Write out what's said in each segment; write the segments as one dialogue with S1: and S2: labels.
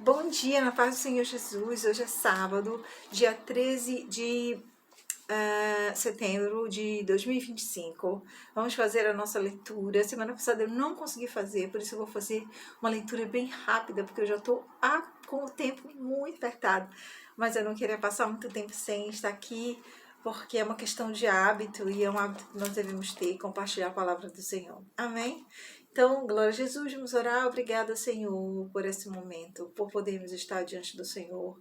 S1: Bom dia, na paz do Senhor Jesus. Hoje é sábado, dia 13 de setembro de 2025. Vamos fazer a nossa leitura. Semana passada eu não consegui fazer, por isso eu vou fazer uma leitura bem rápida, porque eu já estou com o tempo muito apertado. Mas eu não queria passar muito tempo sem estar aqui, porque é uma questão de hábito e é um hábito que nós devemos ter, compartilhar a palavra do Senhor. Amém? Então, glória a Jesus, vamos orar. Obrigada, Senhor, por esse momento, por podermos estar diante do Senhor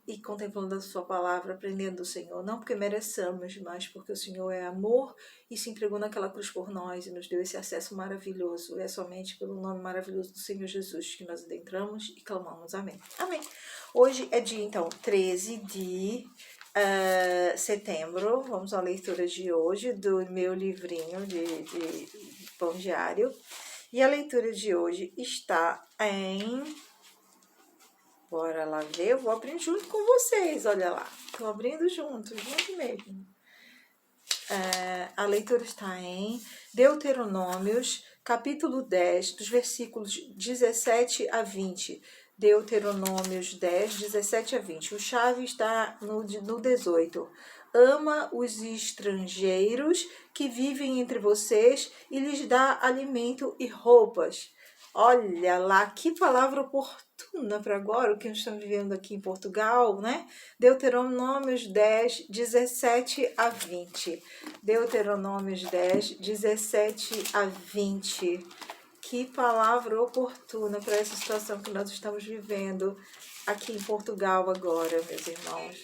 S1: e contemplando a sua palavra, aprendendo do Senhor, não porque mereçamos, mas porque o Senhor é amor e se entregou naquela cruz por nós e nos deu esse acesso maravilhoso. É somente pelo nome maravilhoso do Senhor Jesus que nós adentramos e clamamos. Amém. Amém. Hoje é dia, então, 13 de setembro. Vamos à leitura de hoje do meu livrinho de Pão Diário. E a leitura de hoje está em... Bora lá ver, eu vou abrir junto com vocês, olha lá. Estou abrindo junto mesmo. A leitura está em Deuteronômios, capítulo 10, dos versículos 17 a 20. Deuteronômios 10, 17 a 20. O chave está no 18. Ama os estrangeiros que vivem entre vocês e lhes dá alimento e roupas. Olha lá, que palavra oportuna para agora, o que nós estamos vivendo aqui em Portugal, né? Deuteronômios 10, 17 a 20. Deuteronômios 10, 17 a 20. Que palavra oportuna para essa situação que nós estamos vivendo aqui em Portugal agora, meus irmãos.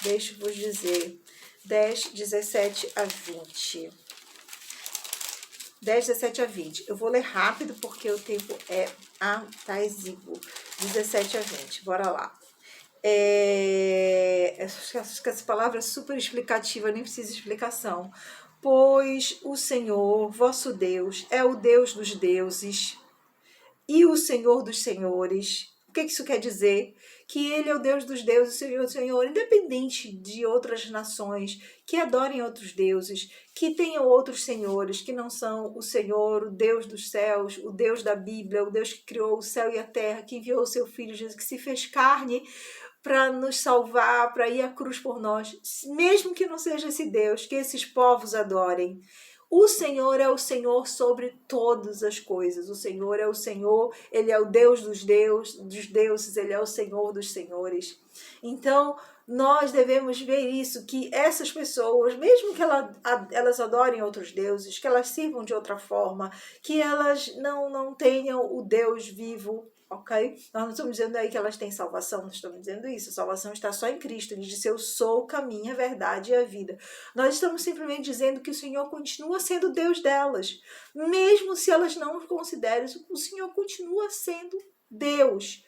S1: Deixo-vos dizer, 10, 17 a 20. 10, 17 a 20. Eu vou ler rápido porque o tempo tá exíguo. 17 a 20. Bora lá. Acho que essa palavra é super explicativa, nem precisa de explicação. Pois o Senhor, vosso Deus, é o Deus dos deuses e o Senhor dos senhores. O que isso quer dizer? Que Ele é o Deus dos deuses, o Senhor do Senhor, independente de outras nações que adorem outros deuses, que tenham outros senhores, que não são o Senhor, o Deus dos céus, o Deus da Bíblia, o Deus que criou o céu e a terra, que enviou o seu Filho Jesus, que se fez carne para nos salvar, para ir à cruz por nós, mesmo que não seja esse Deus, que esses povos adorem. O Senhor é o Senhor sobre todas as coisas. O Senhor é o Senhor, Ele é o Deus dos deuses, Ele é o Senhor dos senhores. Então, nós devemos ver isso, que essas pessoas, mesmo que elas adorem outros deuses, que elas sirvam de outra forma, que elas não tenham o Deus vivo, ok? Nós não estamos dizendo aí que elas têm salvação, não estamos dizendo isso. A salvação está só em Cristo. Ele disse, eu sou o caminho, a verdade e a vida. Nós estamos simplesmente dizendo que o Senhor continua sendo Deus delas. Mesmo se elas não o considerem, o Senhor continua sendo Deus.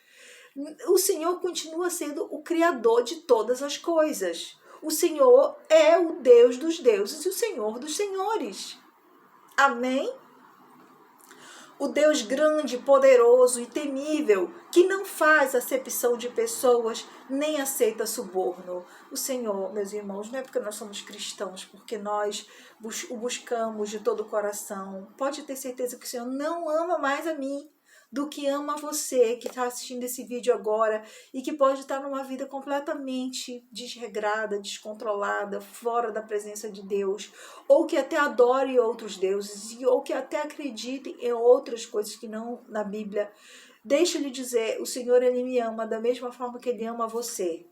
S1: O Senhor continua sendo o Criador de todas as coisas. O Senhor é o Deus dos deuses e o Senhor dos senhores. Amém? O Deus grande, poderoso e temível, que não faz acepção de pessoas, nem aceita suborno. O Senhor, meus irmãos, não é porque nós somos cristãos, porque nós o buscamos de todo o coração. Pode ter certeza que o Senhor não ama mais a mim do que ama você que está assistindo esse vídeo agora e que pode estar numa vida completamente desregrada, descontrolada, fora da presença de Deus, ou que até adore outros deuses, ou que até acredite em outras coisas que não na Bíblia. Deixa eu lhe dizer, o Senhor, Ele me ama da mesma forma que Ele ama você.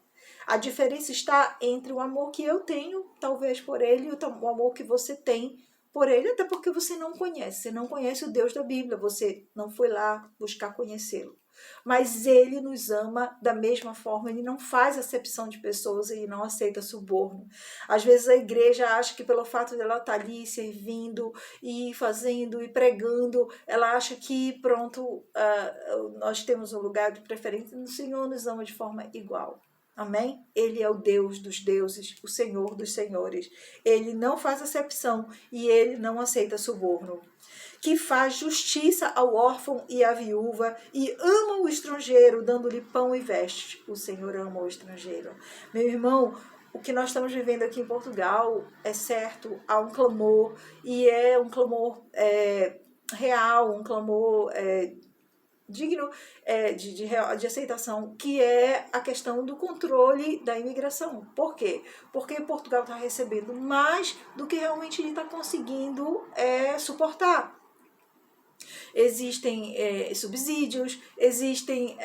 S1: A diferença está entre o amor que eu tenho, talvez por Ele, e o amor que você tem por Ele, até porque você não conhece o Deus da Bíblia, você não foi lá buscar conhecê-lo. Mas Ele nos ama da mesma forma, Ele não faz acepção de pessoas, Ele não aceita suborno. Às vezes a igreja acha que pelo fato dela estar ali servindo e fazendo e pregando, ela acha que pronto, nós temos um lugar de preferência, o Senhor nos ama de forma igual. Amém? Ele é o Deus dos deuses, o Senhor dos senhores. Ele não faz acepção e Ele não aceita suborno. Que faz justiça ao órfão e à viúva e ama o estrangeiro, dando-lhe pão e vestes. O Senhor ama o estrangeiro. Meu irmão, o que nós estamos vivendo aqui em Portugal é certo, há um clamor, e é um clamor real, um clamor digno de aceitação, que é a questão do controle da imigração. Por quê? Porque Portugal está recebendo mais do que realmente ele está conseguindo suportar. Existem subsídios, existem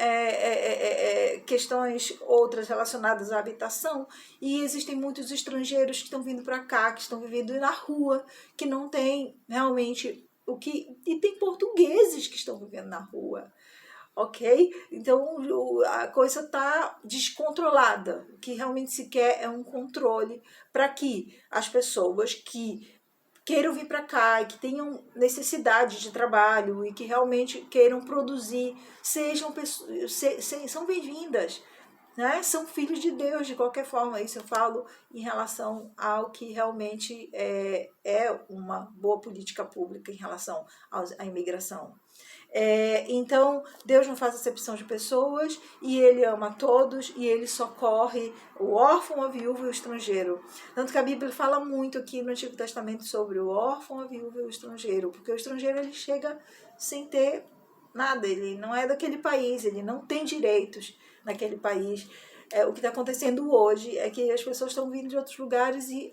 S1: questões outras relacionadas à habitação, e existem muitos estrangeiros que estão vindo para cá, que estão vivendo na rua, que não tem realmente o que... E tem portugueses que estão vivendo na rua, ok? Então a coisa está descontrolada. O que realmente se quer é um controle para que as pessoas que queiram vir para cá e que tenham necessidade de trabalho e que realmente queiram produzir, são bem-vindas, né? São filhos de Deus de qualquer forma. Isso eu falo em relação ao que realmente é uma boa política pública em relação à imigração. Então, Deus não faz acepção de pessoas, e Ele ama todos, e Ele socorre o órfão, a viúva e o estrangeiro. Tanto que a Bíblia fala muito aqui no Antigo Testamento sobre o órfão, a viúva e o estrangeiro, porque o estrangeiro ele chega sem ter nada, ele não é daquele país, ele não tem direitos naquele país. O que está acontecendo hoje é que as pessoas estão vindo de outros lugares e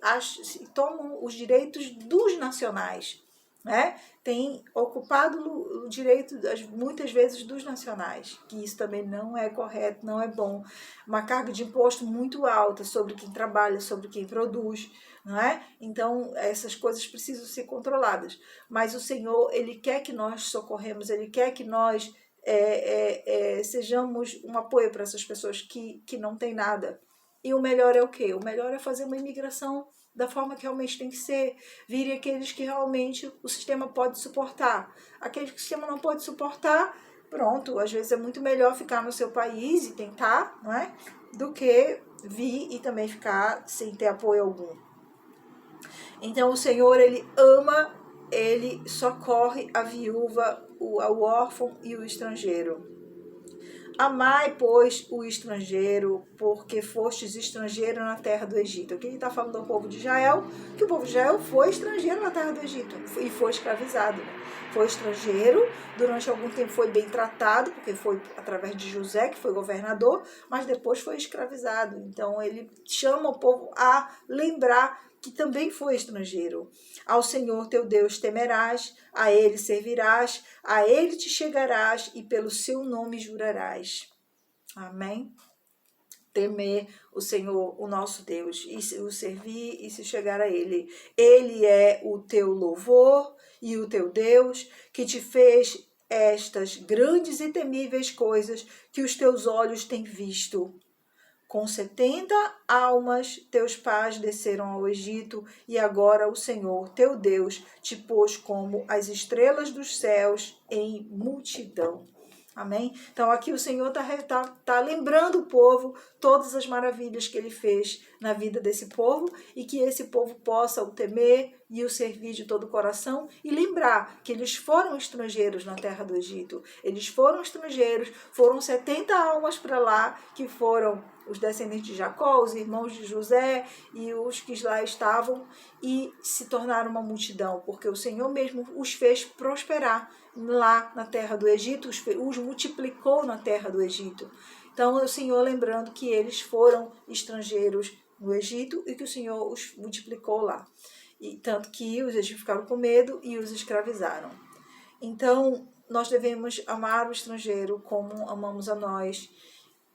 S1: tomam os direitos dos nacionais, né? Tem ocupado o direito, muitas vezes, dos nacionais, que isso também não é correto, não é bom. Uma carga de imposto muito alta sobre quem trabalha, sobre quem produz, não é? Então, essas coisas precisam ser controladas. Mas o Senhor, Ele quer que nós socorremos, Ele quer que nós sejamos um apoio para essas pessoas que não têm nada. E o melhor é o quê? O melhor é fazer uma imigração da forma que realmente tem que ser. Virem aqueles que realmente o sistema pode suportar. Aqueles que o sistema não pode suportar, pronto, às vezes é muito melhor ficar no seu país e tentar, não é? Do que vir e também ficar sem ter apoio algum. Então o Senhor, Ele ama, Ele socorre a viúva, o órfão e o estrangeiro. Amai, pois, o estrangeiro, porque fostes estrangeiro na terra do Egito. Aqui ele está falando ao povo de Israel, que o povo de Israel foi estrangeiro na terra do Egito e foi escravizado. Foi estrangeiro, durante algum tempo foi bem tratado, porque foi através de José, que foi governador, mas depois foi escravizado. Então ele chama o povo a lembrar que também foi estrangeiro. Ao Senhor teu Deus temerás, a Ele servirás, a Ele te chegarás e pelo seu nome jurarás. Amém? Temer o Senhor, o nosso Deus, e o servir e se chegar a Ele. Ele é o teu louvor e o teu Deus, que te fez estas grandes e temíveis coisas que os teus olhos têm visto. Com 70 almas teus pais desceram ao Egito, e agora o Senhor, teu Deus, te pôs como as estrelas dos céus em multidão. Amém? Então aqui o Senhor tá lembrando o povo todas as maravilhas que Ele fez na vida desse povo, e que esse povo possa o temer e o servir de todo o coração, e lembrar que eles foram estrangeiros na terra do Egito. Eles foram estrangeiros, foram 70 almas para lá, que foram os descendentes de Jacó, os irmãos de José e os que lá estavam, e se tornaram uma multidão, porque o Senhor mesmo os fez prosperar lá na terra do Egito, os multiplicou na terra do Egito. Então o Senhor lembrando que eles foram estrangeiros no Egito e que o Senhor os multiplicou lá. E tanto que os egípcios ficaram com medo e os escravizaram. Então nós devemos amar o estrangeiro como amamos a nós.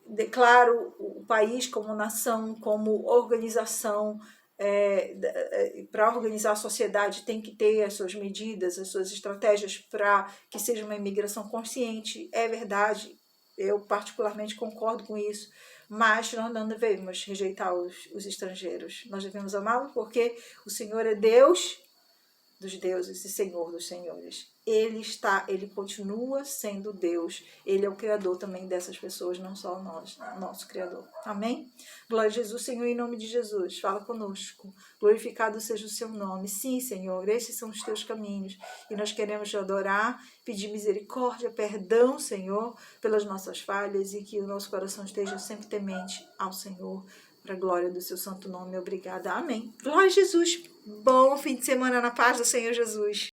S1: Declaro o país como nação, como organização. Para organizar a sociedade tem que ter as suas medidas, as suas estratégias para que seja uma imigração consciente. É verdade, eu particularmente concordo com isso, mas nós não devemos rejeitar os estrangeiros. Nós devemos amá-los porque o Senhor é Deus dos deuses e Senhor dos senhores. Ele continua sendo Deus. Ele é o Criador também dessas pessoas, não só nós, nosso Criador. Amém? Glória a Jesus, Senhor, em nome de Jesus. Fala conosco. Glorificado seja o seu nome. Sim, Senhor, estes são os teus caminhos. E nós queremos te adorar, pedir misericórdia, perdão, Senhor, pelas nossas falhas, e que o nosso coração esteja sempre temente ao Senhor, para a glória do seu santo nome. Obrigada. Amém. Glória a Jesus. Bom fim de semana na paz do Senhor Jesus.